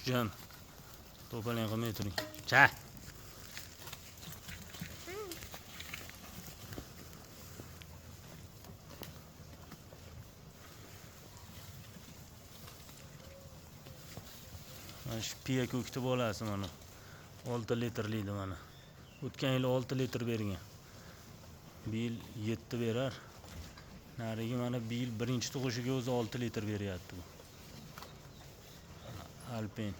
Can, to'palang qilmay turing. Cha. Mana shu piya ko'kti bolasi mana 6 litrliydi mana. O'tgan yil 6 litr bergan. Bu yil 7 berar. Narigi mana bu yil birinchi tug'ishiga o'zi 6 litr beryapti bu. Alpin.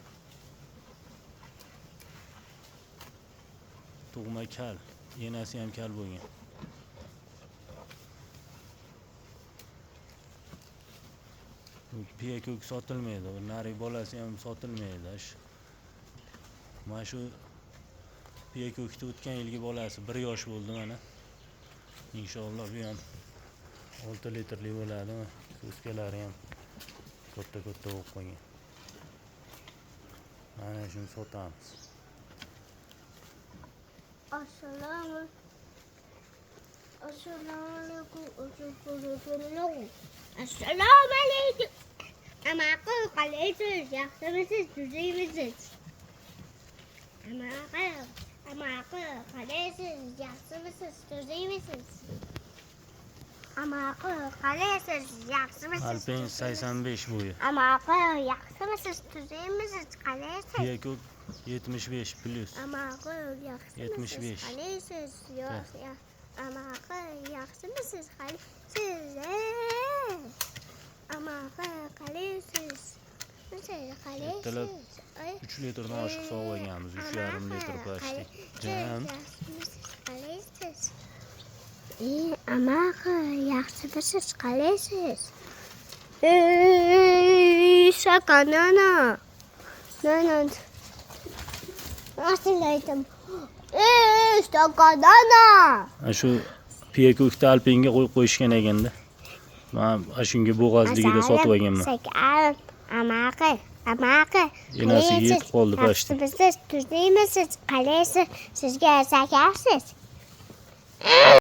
Tug'ma kal, enasi ham kal bo'lgan. Piya ko'k sotilmaydi, nari bolasi ham sotilmaydi. Mana shu piya ko'kda o'tgan yilgi bolasi 1 yosh bo'ldi mana. Inshaalloh bu ham 6 litrli bo'ladi. So'skalari ham katta bo'lib qolgan. Mana shuni sotamiz. Assalomu alaykum. Amaqa qalaysiz? Yaxshimisiz? Tuzimisiz? Amaqa qalaysiz? Yaxshimisiz? Tuzimisiz? Amaqa qalaysiz? Yaxshimisiz? Alpin 85 bo'yi. Amaqa yaxshimisiz? Tuzimisiz? Qalaysiz? Piya ko'k 75 plus. Amaqa yaxshimisiz? 75. Qalaysiz? Amaqa yaxshimisiz? Qalaysiz? Amaqa qalaysiz? Ertalab 3 litrdan oshiq sog'laganmiz, 3,5 litr почти. Jan. Qalaysiz? Amaqa yaxshimisiz? Qalaysiz? Shakanana. Nanan. Nasıl aytdim? Shakanana. Shu piya ko'kda Alpinga qo'yib qo'yishgan ekanda. Men shunga bo'g'azligida sotib olganman. Amaqa. Enasi yetib qoldi почти. Yaxshimisiz? Tuzimisiz? Qalaysiz? Sizga sakarsiz?